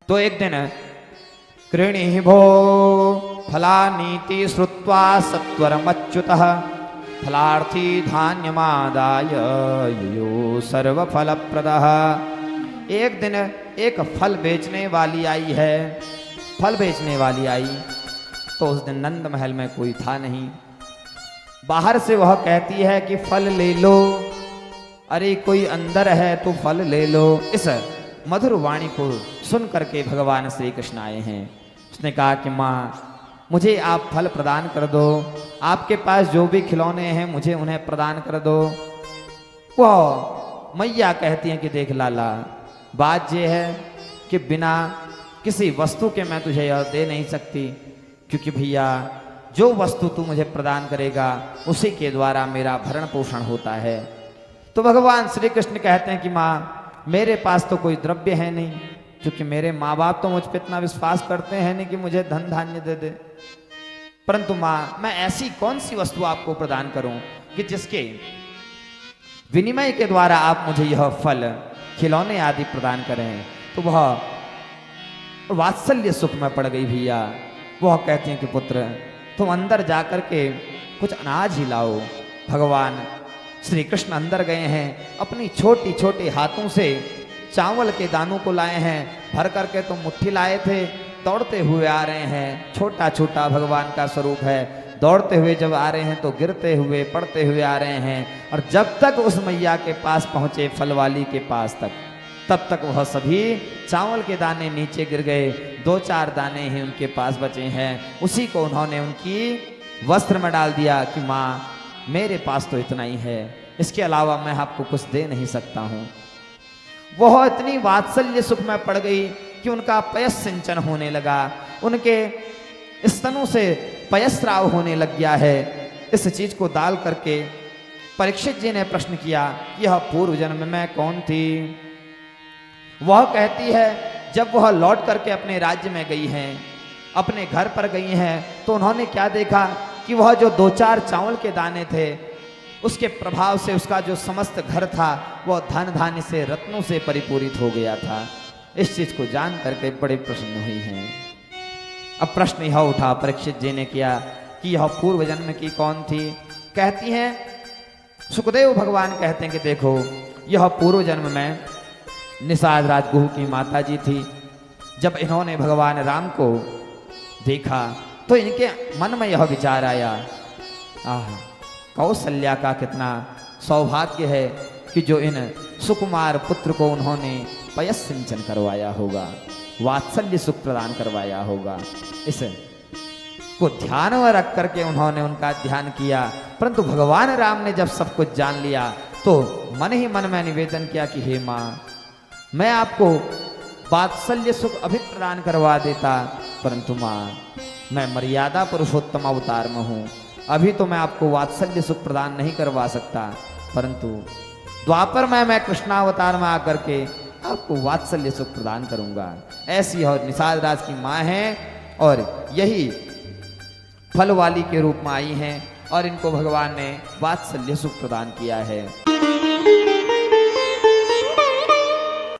तो एक दिन कृणि भो फलानीति श्रुत्वा सत्वरमच्युतः फलार्थी धान्यमादाय यो सर्वफलप्रदः। एक दिन एक फल बेचने वाली आई है, फल बेचने वाली आई तो उस दिन नंद महल में कोई था नहीं। बाहर से वह कहती है कि फल ले लो, अरे कोई अंदर है तो फल ले लो। इस मधुर वाणी को सुन करके भगवान श्री कृष्ण आए हैं। उसने कहा कि माँ मुझे आप फल प्रदान कर दो, आपके पास जो भी खिलौने हैं मुझे उन्हें प्रदान कर दो। वह मैया कहती हैं कि देख लाला, बात यह है कि बिना किसी वस्तु के मैं तुझे यह दे नहीं सकती, क्योंकि भैया जो वस्तु तू मुझे प्रदान करेगा उसी के द्वारा मेरा भरण पोषण होता है। तो भगवान श्री कृष्ण कहते हैं कि माँ मेरे पास तो कोई द्रव्य है नहीं, क्योंकि मेरे माँ बाप तो मुझ पर इतना विश्वास करते हैं नहीं कि मुझे धन धान्य दे दे, परंतु माँ मैं ऐसी कौन सी वस्तु आपको प्रदान करूं कि जिसके विनिमय के द्वारा आप मुझे यह फल खिलौने आदि प्रदान करें। तो वह वात्सल्य सुख में पड़ गई भैया। वह कहती हैं कि पुत्र तुम अंदर जाकर के कुछ अनाज ही लाओ। भगवान श्री कृष्ण अंदर गए हैं, अपनी छोटी छोटी हाथों से चावल के दानों को लाए हैं, भर करके तो मुट्ठी लाए थे, दौड़ते हुए आ रहे हैं। छोटा छोटा भगवान का स्वरूप है, दौड़ते हुए जब आ रहे हैं तो गिरते हुए पड़ते हुए आ रहे हैं, और जब तक उस मैया के पास पहुंचे फल वाली के पास तक, तब तक वह सभी चावल के दाने नीचे गिर गए। 2-4 दाने ही उनके पास बचे हैं, उसी को उन्होंने उनकी वस्त्र में डाल दिया कि माँ मेरे पास तो इतना ही है, इसके अलावा मैं आपको कुछ दे नहीं सकता हूँ। वह इतनी वात्सल्य सुख में पड़ गई कि उनका पयस्सिंचन होने लगा, उनके स्तनों से पयस्राव होने लग गया है। इस चीज को डाल करके परीक्षित जी ने प्रश्न किया यह पूर्व जन्म में कौन थी। वह कहती है जब वह लौट करके अपने राज्य में गई हैं, अपने घर पर गई हैं, तो उन्होंने क्या देखा कि वह जो 2-4 चावल के दाने थे उसके प्रभाव से उसका जो समस्त घर था वह धन धान्य से रत्नों से परिपूरित हो गया था। इस चीज को जान करके बड़े प्रसन्न हुई हैं। अब प्रश्न यह उठा परीक्षित जी ने किया कि यह पूर्व जन्म की कौन थी। कहती हैं सुखदेव भगवान कहते हैं कि देखो यह पूर्व जन्म में निषाद राजगुह की माता जी थी। जब इन्होंने भगवान राम को देखा तो इनके मन में यह विचार आया, आह कौशल्या का कितना सौभाग्य है कि जो इन सुकुमार पुत्र को उन्होंने पयस्सिंचन करवाया होगा, वात्सल्य सुख प्रदान करवाया होगा। इस को ध्यान में रख करके उन्होंने उनका ध्यान किया। परंतु भगवान राम ने जब सब कुछ जान लिया तो मन ही मन में निवेदन किया कि हे माँ मैं आपको वात्सल्य सुख अभी प्रदान करवा देता, परंतु माँ मैं मर्यादा पुरुषोत्तम अवतार में हूँ, अभी तो मैं आपको वात्सल्य सुख प्रदान नहीं करवा सकता, परंतु द्वापर में मैं कृष्णावतार में आकर के आपको वात्सल्य सुख प्रदान करूंगा। ऐसी और निषाद राज की माँ हैं और यही फल वाली के रूप में आई हैं और इनको भगवान ने वात्सल्य सुख प्रदान किया है।